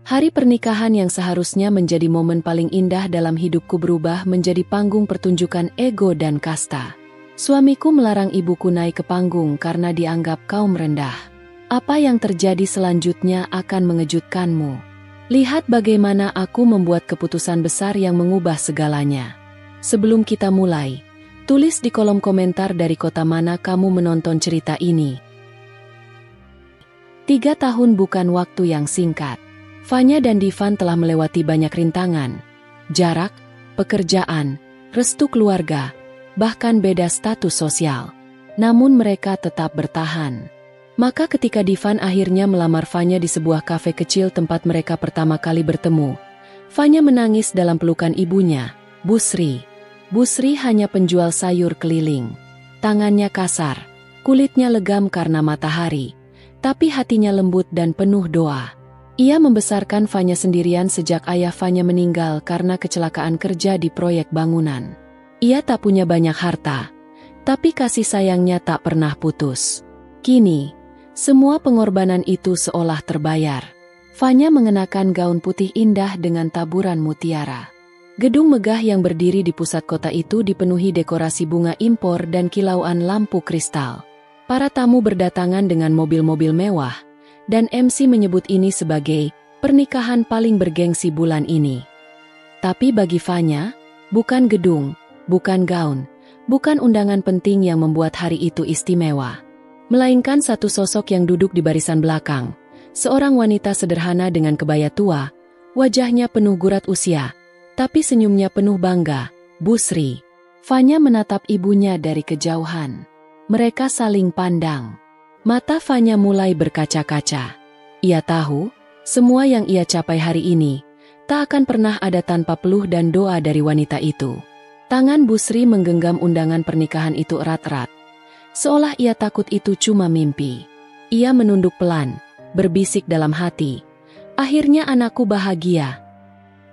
Hari pernikahan yang seharusnya menjadi momen paling indah dalam hidupku berubah menjadi panggung pertunjukan ego dan kasta. Suamiku melarang ibuku naik ke panggung karena dianggap kaum rendah. Apa yang terjadi selanjutnya akan mengejutkanmu. Lihat bagaimana aku membuat keputusan besar yang mengubah segalanya. Sebelum kita mulai, tulis di kolom komentar dari kota mana kamu menonton cerita ini. 3 tahun bukan waktu yang singkat. Fanya dan Divan telah melewati banyak rintangan, jarak, pekerjaan, restu keluarga, bahkan beda status sosial. Namun mereka tetap bertahan. Maka ketika Divan akhirnya melamar Fanya di sebuah kafe kecil tempat mereka pertama kali bertemu, Fanya menangis dalam pelukan ibunya, Bu Sri. Bu Sri hanya penjual sayur keliling. Tangannya kasar, kulitnya legam karena matahari, tapi hatinya lembut dan penuh doa. Ia membesarkan Fanya sendirian sejak ayah Fanya meninggal karena kecelakaan kerja di proyek bangunan. Ia tak punya banyak harta, tapi kasih sayangnya tak pernah putus. Kini, semua pengorbanan itu seolah terbayar. Fanya mengenakan gaun putih indah dengan taburan mutiara. Gedung megah yang berdiri di pusat kota itu dipenuhi dekorasi bunga impor dan kilauan lampu kristal. Para tamu berdatangan dengan mobil-mobil mewah, dan MC menyebut ini sebagai pernikahan paling bergengsi bulan ini. Tapi bagi Fanya, bukan gedung, bukan gaun, bukan undangan penting yang membuat hari itu istimewa. Melainkan satu sosok yang duduk di barisan belakang, seorang wanita sederhana dengan kebaya tua, wajahnya penuh gurat usia, tapi senyumnya penuh bangga, Bu Sri. Fanya menatap ibunya dari kejauhan. Mereka saling pandang. Mata Fanya mulai berkaca-kaca. Ia tahu, semua yang ia capai hari ini, tak akan pernah ada tanpa peluh dan doa dari wanita itu. Tangan Bu Sri menggenggam undangan pernikahan itu erat-erat, seolah ia takut itu cuma mimpi. Ia menunduk pelan, berbisik dalam hati, akhirnya anakku bahagia.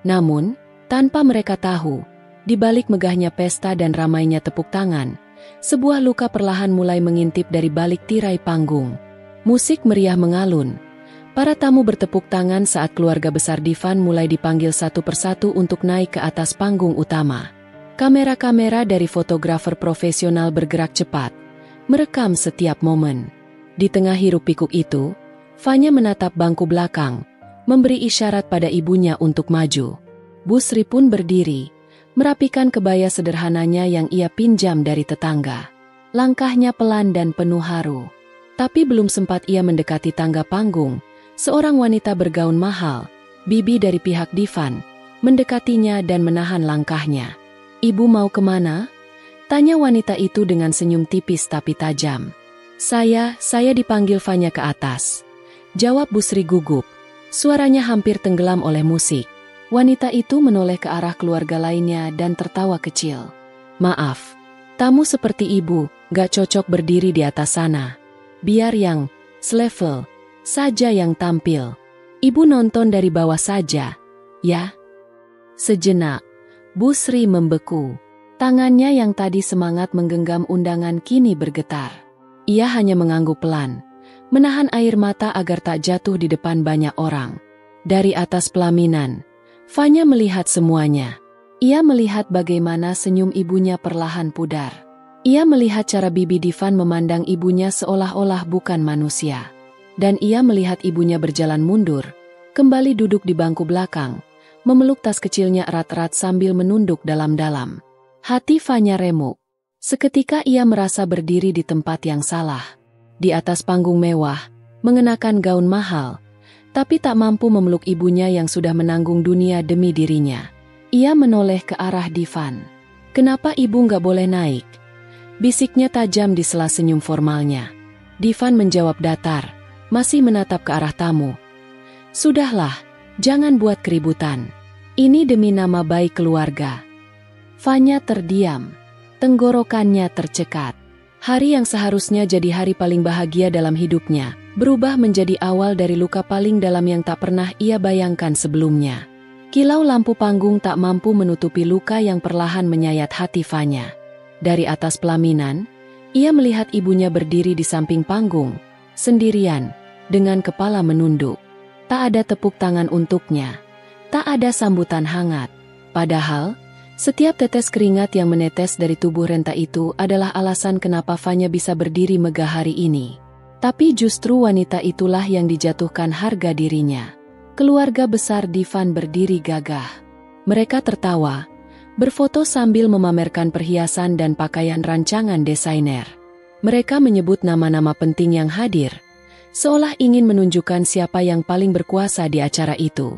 Namun, tanpa mereka tahu, di balik megahnya pesta dan ramainya tepuk tangan, sebuah luka perlahan mulai mengintip dari balik tirai panggung. Musik meriah mengalun. Para tamu bertepuk tangan saat keluarga besar Divan mulai dipanggil satu persatu untuk naik ke atas panggung utama. Kamera-kamera dari fotografer profesional bergerak cepat, merekam setiap momen. Di tengah hiruk-pikuk itu, Fanya menatap bangku belakang, memberi isyarat pada ibunya untuk maju. Bu Sri pun berdiri, merapikan kebaya sederhananya yang ia pinjam dari tetangga. Langkahnya pelan dan penuh haru. Tapi belum sempat ia mendekati tangga panggung, seorang wanita bergaun mahal, bibi dari pihak Divan, mendekatinya dan menahan langkahnya. "Ibu mau kemana?" tanya wanita itu dengan senyum tipis tapi tajam. Saya dipanggil Fanya ke atas," jawab Bu Sri gugup. Suaranya hampir tenggelam oleh musik. Wanita itu menoleh ke arah keluarga lainnya dan tertawa kecil. "Maaf, tamu seperti ibu gak cocok berdiri di atas sana. Biar yang selevel saja yang tampil. Ibu nonton dari bawah saja, ya." Sejenak, Bu Sri membeku. Tangannya yang tadi semangat menggenggam undangan kini bergetar. Ia hanya mengangguk pelan, menahan air mata agar tak jatuh di depan banyak orang. Dari atas pelaminan, Fanya melihat semuanya. Ia melihat bagaimana senyum ibunya perlahan pudar. Ia melihat cara bibi Divan memandang ibunya seolah-olah bukan manusia. Dan ia melihat ibunya berjalan mundur, kembali duduk di bangku belakang, memeluk tas kecilnya erat-erat sambil menunduk dalam-dalam. Hati Fanya remuk. Seketika ia merasa berdiri di tempat yang salah. Di atas panggung mewah, mengenakan gaun mahal, tapi tak mampu memeluk ibunya yang sudah menanggung dunia demi dirinya. Ia menoleh ke arah Divan. "Kenapa ibu nggak boleh naik?" bisiknya tajam di sela senyum formalnya. Divan menjawab datar, masih menatap ke arah tamu. "Sudahlah, jangan buat keributan. Ini demi nama baik keluarga." Fanya terdiam. Tenggorokannya tercekat. Hari yang seharusnya jadi hari paling bahagia dalam hidupnya, berubah menjadi awal dari luka paling dalam yang tak pernah ia bayangkan sebelumnya. Kilau lampu panggung tak mampu menutupi luka yang perlahan menyayat hati Fanya. Dari atas pelaminan, ia melihat ibunya berdiri di samping panggung, sendirian, dengan kepala menunduk. Tak ada tepuk tangan untuknya. Tak ada sambutan hangat. Padahal, setiap tetes keringat yang menetes dari tubuh Renta itu adalah alasan kenapa Fanya bisa berdiri megah hari ini. Tapi justru wanita itulah yang dijatuhkan harga dirinya. Keluarga besar Divan berdiri gagah. Mereka tertawa, berfoto sambil memamerkan perhiasan dan pakaian rancangan desainer. Mereka menyebut nama-nama penting yang hadir, seolah ingin menunjukkan siapa yang paling berkuasa di acara itu.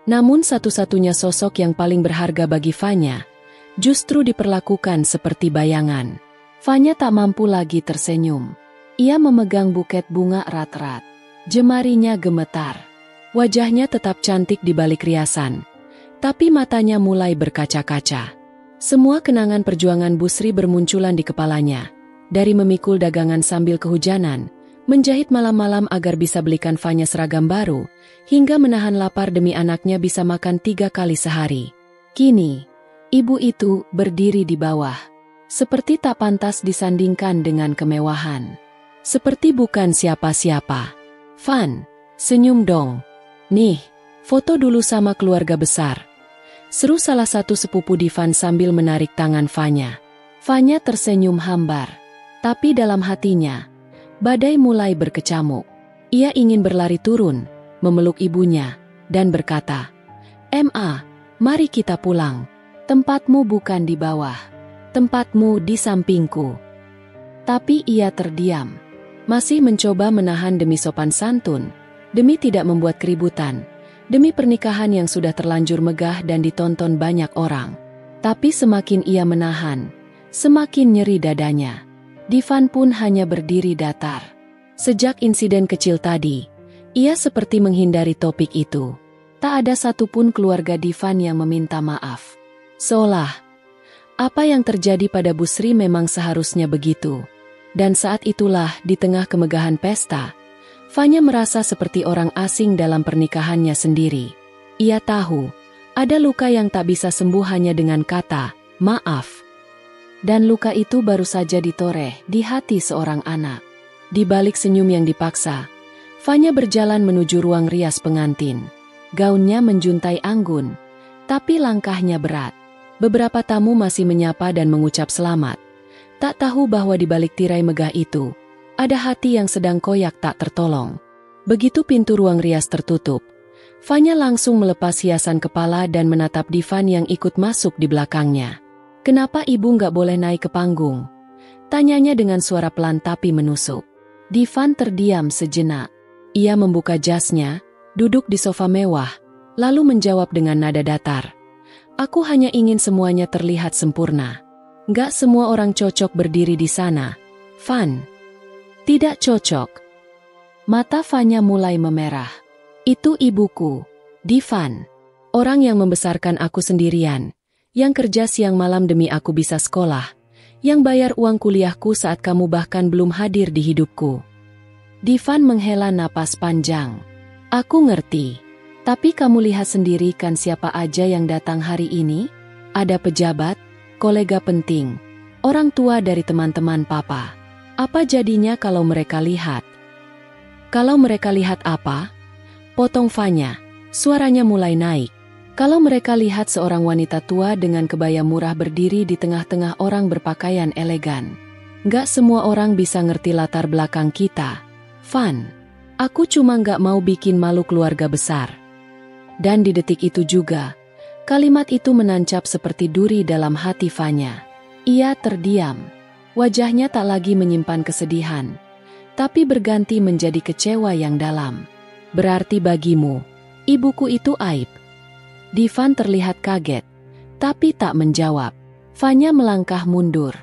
Namun satu-satunya sosok yang paling berharga bagi Fanya, justru diperlakukan seperti bayangan. Fanya tak mampu lagi tersenyum. Ia memegang buket bunga erat-erat. Jemarinya gemetar. Wajahnya tetap cantik di balik riasan, tapi matanya mulai berkaca-kaca. Semua kenangan perjuangan Busri bermunculan di kepalanya. Dari memikul dagangan sambil kehujanan, menjahit malam-malam agar bisa belikan Fanya seragam baru, hingga menahan lapar demi anaknya bisa makan 3 kali sehari. Kini, ibu itu berdiri di bawah, seperti tak pantas disandingkan dengan kemewahan. Seperti bukan siapa-siapa. "Van, senyum dong. Nih, foto dulu sama keluarga besar," seru salah satu sepupu Divan sambil menarik tangan Fanya. Fanya tersenyum hambar, tapi dalam hatinya, badai mulai berkecamuk. Ia ingin berlari turun, memeluk ibunya, dan berkata, "Ma, mari kita pulang. Tempatmu bukan di bawah. Tempatmu di sampingku." Tapi ia terdiam. Masih mencoba menahan demi sopan santun, demi tidak membuat keributan, demi pernikahan yang sudah terlanjur megah dan ditonton banyak orang. Tapi semakin ia menahan, semakin nyeri dadanya. Divan pun hanya berdiri datar. Sejak insiden kecil tadi, ia seperti menghindari topik itu. Tak ada satupun keluarga Divan yang meminta maaf. Seolah, apa yang terjadi pada Busri memang seharusnya begitu. Dan saat itulah, di tengah kemegahan pesta, Fanya merasa seperti orang asing dalam pernikahannya sendiri. Ia tahu, ada luka yang tak bisa sembuh hanya dengan kata, "maaf." Dan luka itu baru saja ditoreh di hati seorang anak. Di balik senyum yang dipaksa, Fanya berjalan menuju ruang rias pengantin. Gaunnya menjuntai anggun, tapi langkahnya berat. Beberapa tamu masih menyapa dan mengucap selamat. Tak tahu bahwa di balik tirai megah itu, ada hati yang sedang koyak tak tertolong. Begitu pintu ruang rias tertutup, Fanya langsung melepas hiasan kepala dan menatap Divan yang ikut masuk di belakangnya. "Kenapa ibu nggak boleh naik ke panggung?" tanyanya dengan suara pelan tapi menusuk. Divan terdiam sejenak. Ia membuka jasnya, duduk di sofa mewah, lalu menjawab dengan nada datar, "Aku hanya ingin semuanya terlihat sempurna. Nggak semua orang cocok berdiri di sana, Van." "Tidak cocok." Mata Fanya mulai memerah. "Itu ibuku, Divan. Orang yang membesarkan aku sendirian, yang kerja siang malam demi aku bisa sekolah, yang bayar uang kuliahku saat kamu bahkan belum hadir di hidupku." Divan menghela napas panjang. "Aku ngerti. Tapi kamu lihat sendiri kan siapa aja yang datang hari ini? Ada pejabat, kolega penting, orang tua dari teman-teman papa. Apa jadinya kalau mereka lihat?" "Kalau mereka lihat apa?" potong Fanya. Suaranya mulai naik. "Kalau mereka lihat seorang wanita tua dengan kebaya murah berdiri di tengah-tengah orang berpakaian elegan. Nggak semua orang bisa ngerti latar belakang kita, Van. Aku cuma nggak mau bikin malu keluarga besar." Dan di detik itu juga, kalimat itu menancap seperti duri dalam hati Fanya. Ia terdiam. Wajahnya tak lagi menyimpan kesedihan, tapi berganti menjadi kecewa yang dalam. "Berarti bagimu, ibuku itu aib?" Divan terlihat kaget, tapi tak menjawab. Fanya melangkah mundur.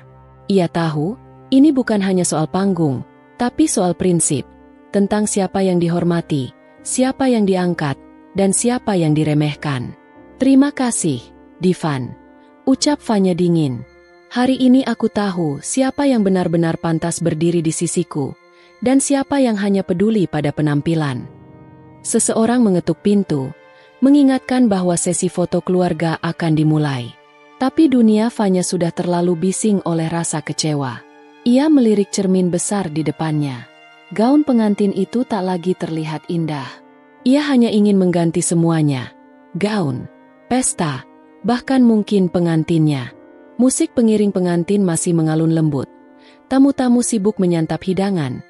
Ia tahu, ini bukan hanya soal panggung, tapi soal prinsip. Tentang siapa yang dihormati, siapa yang diangkat, dan siapa yang diremehkan. "Terima kasih, Divan," ucap Fanya dingin. "Hari ini aku tahu siapa yang benar-benar pantas berdiri di sisiku, dan siapa yang hanya peduli pada penampilan." Seseorang mengetuk pintu, mengingatkan bahwa sesi foto keluarga akan dimulai. Tapi dunia Fanya sudah terlalu bising oleh rasa kecewa. Ia melirik cermin besar di depannya. Gaun pengantin itu tak lagi terlihat indah. Ia hanya ingin mengganti semuanya. Gaun, pesta, bahkan mungkin pengantinnya. Musik pengiring pengantin masih mengalun lembut. Tamu-tamu sibuk menyantap hidangan.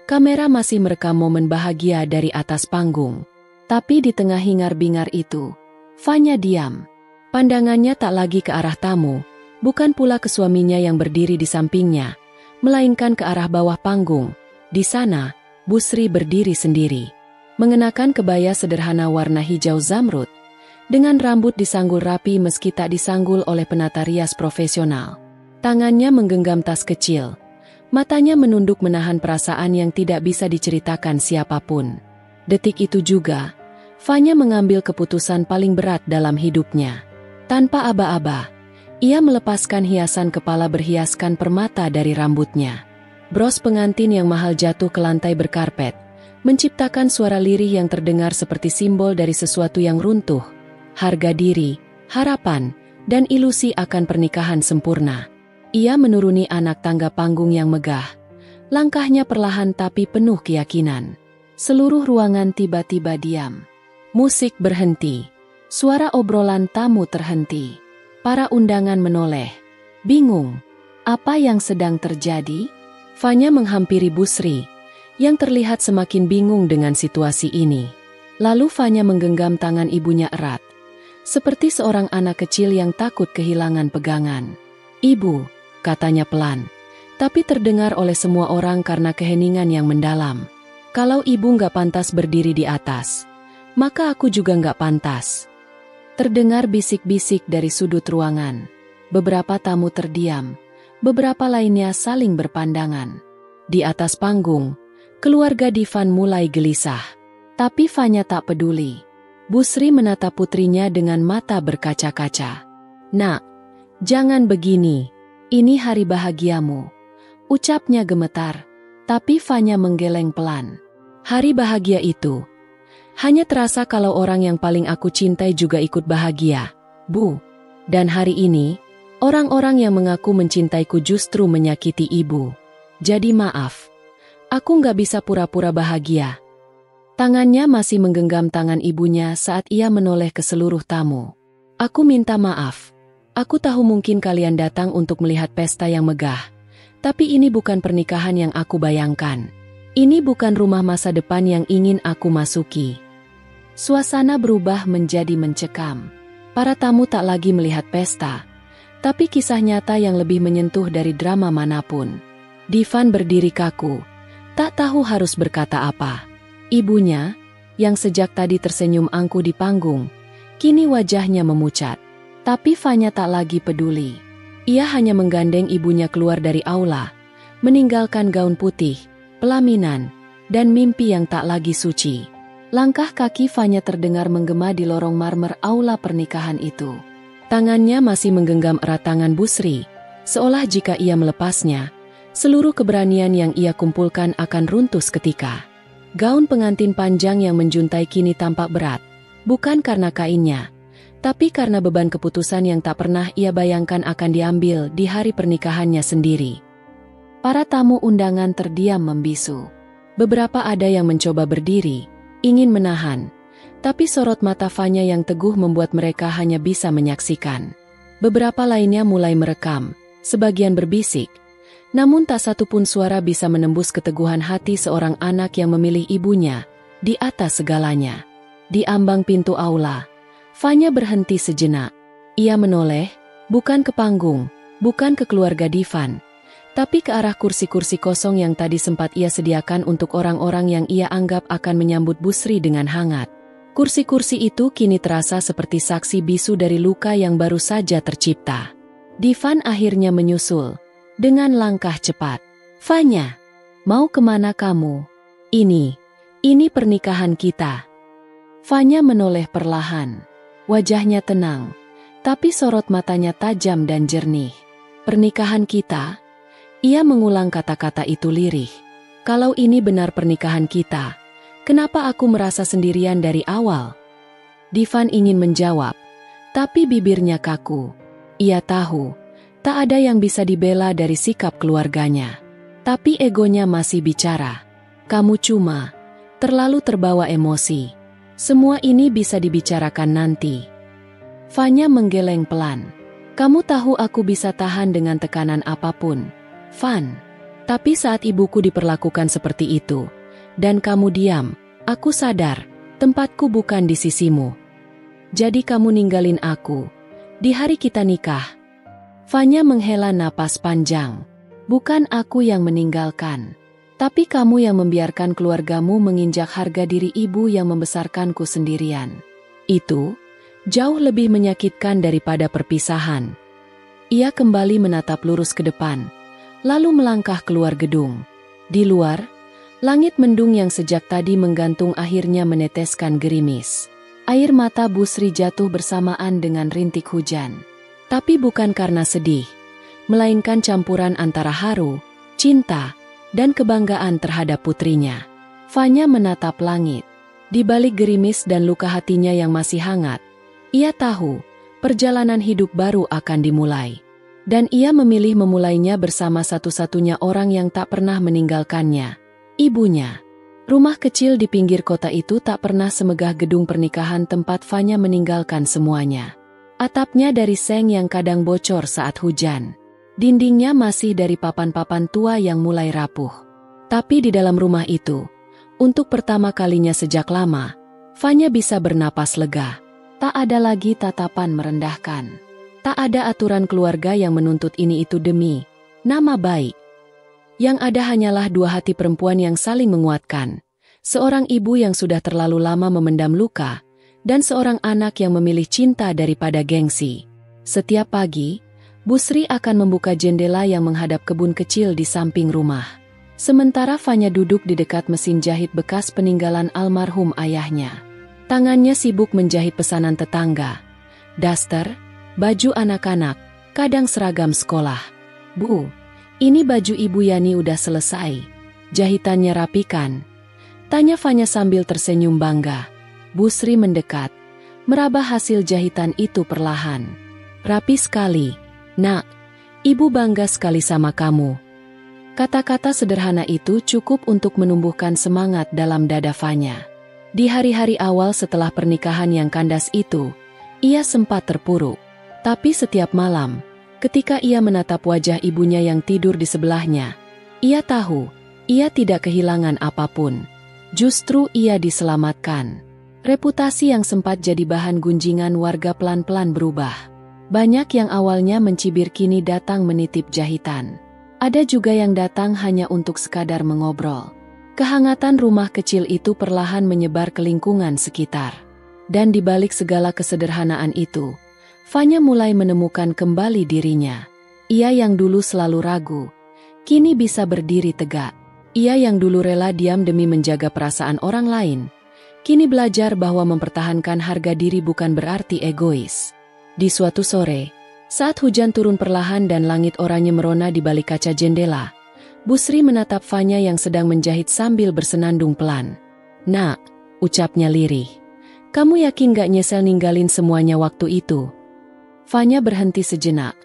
Kamera masih merekam momen bahagia dari atas panggung. Tapi di tengah hingar-bingar itu, Fanya diam. Pandangannya tak lagi ke arah tamu, bukan pula ke suaminya yang berdiri di sampingnya, melainkan ke arah bawah panggung. Di sana, Busri berdiri sendiri. Mengenakan kebaya sederhana warna hijau zamrud, dengan rambut disanggul rapi meski tak disanggul oleh penata rias profesional. Tangannya menggenggam tas kecil. Matanya menunduk menahan perasaan yang tidak bisa diceritakan siapapun. Detik itu juga, Fanya mengambil keputusan paling berat dalam hidupnya. Tanpa aba-aba, ia melepaskan hiasan kepala berhiaskan permata dari rambutnya. Bros pengantin yang mahal jatuh ke lantai berkarpet, menciptakan suara lirih yang terdengar seperti simbol dari sesuatu yang runtuh. Harga diri, harapan, dan ilusi akan pernikahan sempurna. Ia menuruni anak tangga panggung yang megah. Langkahnya perlahan tapi penuh keyakinan. Seluruh ruangan tiba-tiba diam. Musik berhenti. Suara obrolan tamu terhenti. Para undangan menoleh. Bingung. Apa yang sedang terjadi? Fanya menghampiri Busri, yang terlihat semakin bingung dengan situasi ini. Lalu Fanya menggenggam tangan ibunya erat, seperti seorang anak kecil yang takut kehilangan pegangan. "Ibu," katanya pelan, tapi terdengar oleh semua orang karena keheningan yang mendalam. "Kalau ibu nggak pantas berdiri di atas, maka aku juga nggak pantas." Terdengar bisik-bisik dari sudut ruangan. Beberapa tamu terdiam, beberapa lainnya saling berpandangan. Di atas panggung, keluarga Divan mulai gelisah. Tapi Fanya tak peduli. Busri menatap putrinya dengan mata berkaca-kaca. "Nak, jangan begini. Ini hari bahagiamu," ucapnya gemetar. Tapi Fanya menggeleng pelan. "Hari bahagia itu hanya terasa kalau orang yang paling aku cintai juga ikut bahagia, Bu. Dan hari ini, orang-orang yang mengaku mencintaiku justru menyakiti ibu. Jadi maaf, aku nggak bisa pura-pura bahagia." Tangannya masih menggenggam tangan ibunya saat ia menoleh ke seluruh tamu. "Aku minta maaf. Aku tahu mungkin kalian datang untuk melihat pesta yang megah. Tapi ini bukan pernikahan yang aku bayangkan. Ini bukan rumah masa depan yang ingin aku masuki." Suasana berubah menjadi mencekam. Para tamu tak lagi melihat pesta, tapi kisah nyata yang lebih menyentuh dari drama manapun. Divan berdiri kaku, tak tahu harus berkata apa. Ibunya, yang sejak tadi tersenyum angkuh di panggung, kini wajahnya memucat. Tapi Fanya tak lagi peduli. Ia hanya menggandeng ibunya keluar dari aula, meninggalkan gaun putih, pelaminan, dan mimpi yang tak lagi suci. Langkah kaki Fanya terdengar menggema di lorong marmer aula pernikahan itu. Tangannya masih menggenggam erat tangan Busri, seolah jika ia melepasnya, seluruh keberanian yang ia kumpulkan akan runtuh seketika. Gaun pengantin panjang yang menjuntai kini tampak berat, bukan karena kainnya, tapi karena beban keputusan yang tak pernah ia bayangkan akan diambil di hari pernikahannya sendiri. Para tamu undangan terdiam membisu. Beberapa ada yang mencoba berdiri, ingin menahan, tapi sorot mata Fanya yang teguh membuat mereka hanya bisa menyaksikan. Beberapa lainnya mulai merekam, sebagian berbisik, namun tak satu pun suara bisa menembus keteguhan hati seorang anak yang memilih ibunya di atas segalanya. Di ambang pintu aula, Fanya berhenti sejenak. Ia menoleh, bukan ke panggung, bukan ke keluarga Divan, tapi ke arah kursi-kursi kosong yang tadi sempat ia sediakan untuk orang-orang yang ia anggap akan menyambut Busri dengan hangat. Kursi-kursi itu kini terasa seperti saksi bisu dari luka yang baru saja tercipta. Divan akhirnya menyusul, dengan langkah cepat. "Fanya, mau kemana kamu? Ini pernikahan kita." Fanya menoleh perlahan. Wajahnya tenang, tapi sorot matanya tajam dan jernih. "Pernikahan kita?" Ia mengulang kata-kata itu lirih. "Kalau ini benar pernikahan kita, kenapa aku merasa sendirian dari awal?" Divan ingin menjawab, tapi bibirnya kaku. Ia tahu, tak ada yang bisa dibela dari sikap keluarganya. Tapi egonya masih bicara. "Kamu cuma terlalu terbawa emosi." Semua ini bisa dibicarakan nanti. Fanya menggeleng pelan. Kamu tahu aku bisa tahan dengan tekanan apapun, Van. Tapi saat ibuku diperlakukan seperti itu, dan kamu diam, aku sadar, tempatku bukan di sisimu. Jadi kamu ninggalin aku, di hari kita nikah. Fanya menghela napas panjang. Bukan aku yang meninggalkan, tapi kamu yang membiarkan keluargamu menginjak harga diri ibu yang membesarkanku sendirian. Itu jauh lebih menyakitkan daripada perpisahan. Ia kembali menatap lurus ke depan, lalu melangkah keluar gedung. Di luar, langit mendung yang sejak tadi menggantung akhirnya meneteskan gerimis. Air mata Busri jatuh bersamaan dengan rintik hujan. Tapi bukan karena sedih, melainkan campuran antara haru, cinta, dan kebanggaan terhadap putrinya. Fanya menatap langit. Di balik gerimis dan luka hatinya yang masih hangat, ia tahu perjalanan hidup baru akan dimulai. Dan ia memilih memulainya bersama satu-satunya orang yang tak pernah meninggalkannya, ibunya. Rumah kecil di pinggir kota itu tak pernah semegah gedung pernikahan tempat Fanya meninggalkan semuanya. Atapnya dari seng yang kadang bocor saat hujan. Dindingnya masih dari papan-papan tua yang mulai rapuh. Tapi di dalam rumah itu, untuk pertama kalinya sejak lama, Fanya bisa bernapas lega. Tak ada lagi tatapan merendahkan. Tak ada aturan keluarga yang menuntut ini itu demi nama baik. Yang ada hanyalah dua hati perempuan yang saling menguatkan. Seorang ibu yang sudah terlalu lama memendam luka, dan seorang anak yang memilih cinta daripada gengsi. Setiap pagi, Busri akan membuka jendela yang menghadap kebun kecil di samping rumah. Sementara Fanya duduk di dekat mesin jahit bekas peninggalan almarhum ayahnya. Tangannya sibuk menjahit pesanan tetangga. Daster, baju anak-anak, kadang seragam sekolah. Bu, ini baju Ibu Yani udah selesai. Jahitannya rapikan. Tanya Fanya sambil tersenyum bangga. Busri mendekat, meraba hasil jahitan itu perlahan. Rapi sekali, nak. Ibu bangga sekali sama kamu. Kata-kata sederhana itu cukup untuk menumbuhkan semangat dalam dada Fanya. Di hari-hari awal setelah pernikahan yang kandas itu, ia sempat terpuruk. Tapi setiap malam, ketika ia menatap wajah ibunya yang tidur di sebelahnya, ia tahu, ia tidak kehilangan apapun. Justru ia diselamatkan. Reputasi yang sempat jadi bahan gunjingan warga pelan-pelan berubah. Banyak yang awalnya mencibir kini datang menitip jahitan. Ada juga yang datang hanya untuk sekadar mengobrol. Kehangatan rumah kecil itu perlahan menyebar ke lingkungan sekitar. Dan di balik segala kesederhanaan itu, Fanya mulai menemukan kembali dirinya. Ia yang dulu selalu ragu, kini bisa berdiri tegak. Ia yang dulu rela diam demi menjaga perasaan orang lain, kini belajar bahwa mempertahankan harga diri bukan berarti egois. Di suatu sore, saat hujan turun perlahan dan langit oranye merona di balik kaca jendela, Busri menatap Fanya yang sedang menjahit sambil bersenandung pelan. Nak, ucapnya lirih. Kamu yakin gak nyesel ninggalin semuanya waktu itu? Fanya berhenti sejenak,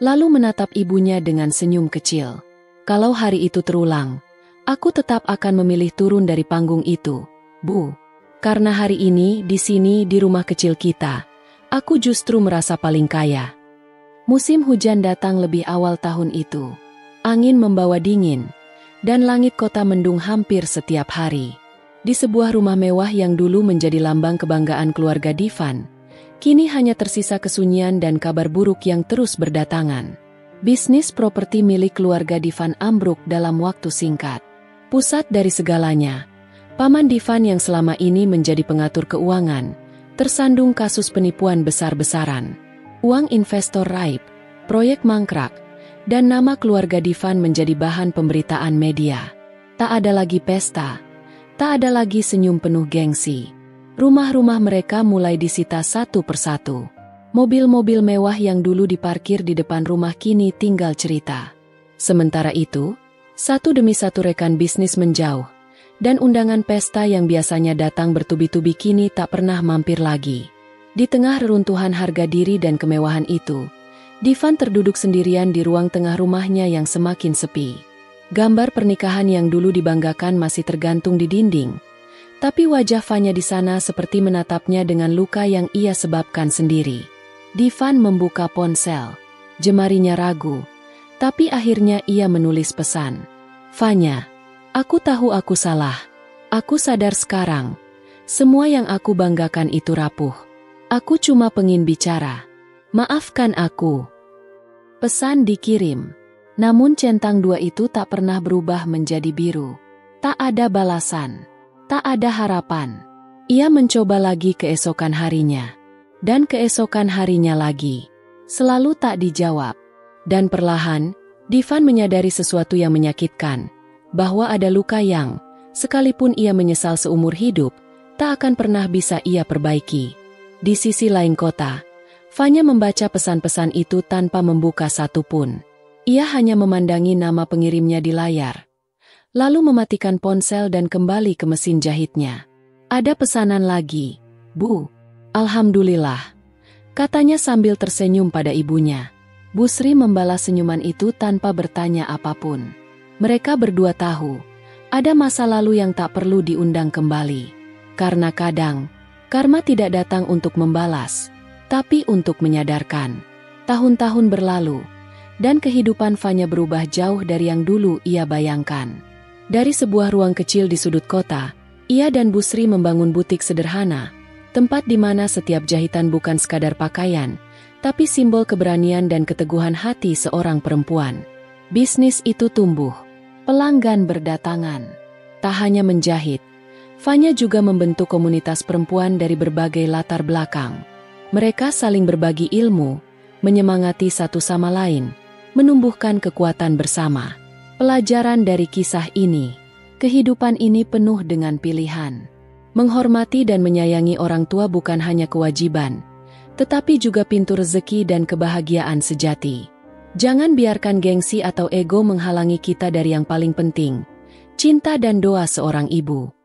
lalu menatap ibunya dengan senyum kecil. Kalau hari itu terulang, aku tetap akan memilih turun dari panggung itu, Bu. Karena hari ini, di sini, di rumah kecil kita, aku justru merasa paling kaya. Musim hujan datang lebih awal tahun itu. Angin membawa dingin, dan langit kota mendung hampir setiap hari. Di sebuah rumah mewah yang dulu menjadi lambang kebanggaan keluarga Divan, kini hanya tersisa kesunyian dan kabar buruk yang terus berdatangan. Bisnis properti milik keluarga Divan ambruk dalam waktu singkat. Pusat dari segalanya, Paman Divan yang selama ini menjadi pengatur keuangan, tersandung kasus penipuan besar-besaran. Uang investor raib, proyek mangkrak, dan nama keluarga Divan menjadi bahan pemberitaan media. Tak ada lagi pesta, tak ada lagi senyum penuh gengsi. Rumah-rumah mereka mulai disita satu persatu. Mobil-mobil mewah yang dulu diparkir di depan rumah kini tinggal cerita. Sementara itu, satu demi satu rekan bisnis menjauh, dan undangan pesta yang biasanya datang bertubi-tubi kini tak pernah mampir lagi. Di tengah reruntuhan harga diri dan kemewahan itu, Divan terduduk sendirian di ruang tengah rumahnya yang semakin sepi. Gambar pernikahan yang dulu dibanggakan masih tergantung di dinding, Tapi wajah Fanya di sana seperti menatapnya dengan luka yang ia sebabkan sendiri. Divan membuka ponsel. Jemarinya ragu. Tapi akhirnya ia menulis pesan. Fanya, aku tahu aku salah. Aku sadar sekarang. Semua yang aku banggakan itu rapuh. Aku cuma pengin bicara. Maafkan aku. Pesan dikirim. Namun centang 2 itu tak pernah berubah menjadi biru. Tak ada balasan. Tak ada harapan. Ia mencoba lagi keesokan harinya. Dan keesokan harinya lagi. Selalu tak dijawab. Dan perlahan, Divan menyadari sesuatu yang menyakitkan. Bahwa ada luka yang, sekalipun ia menyesal seumur hidup, tak akan pernah bisa ia perbaiki. Di sisi lain kota, Fanya membaca pesan-pesan itu tanpa membuka satu pun. Ia hanya memandangi nama pengirimnya di layar. Lalu mematikan ponsel dan kembali ke mesin jahitnya. Ada pesanan lagi. Bu. Alhamdulillah. Katanya sambil tersenyum pada ibunya. Bu Sri membalas senyuman itu tanpa bertanya apapun. Mereka berdua tahu. Ada masa lalu yang tak perlu diundang kembali. Karena kadang, karma tidak datang untuk membalas. Tapi untuk menyadarkan. Tahun-tahun berlalu. Dan kehidupan Fanya berubah jauh dari yang dulu ia bayangkan. Dari sebuah ruang kecil di sudut kota, ia dan Bu Sri membangun butik sederhana, tempat di mana setiap jahitan bukan sekadar pakaian, tapi simbol keberanian dan keteguhan hati seorang perempuan. Bisnis itu tumbuh, pelanggan berdatangan. Tak hanya menjahit, Fanya juga membentuk komunitas perempuan dari berbagai latar belakang. Mereka saling berbagi ilmu, menyemangati satu sama lain, menumbuhkan kekuatan bersama. Pelajaran dari kisah ini, kehidupan ini penuh dengan pilihan. Menghormati dan menyayangi orang tua bukan hanya kewajiban, tetapi juga pintu rezeki dan kebahagiaan sejati. Jangan biarkan gengsi atau ego menghalangi kita dari yang paling penting, cinta dan doa seorang ibu.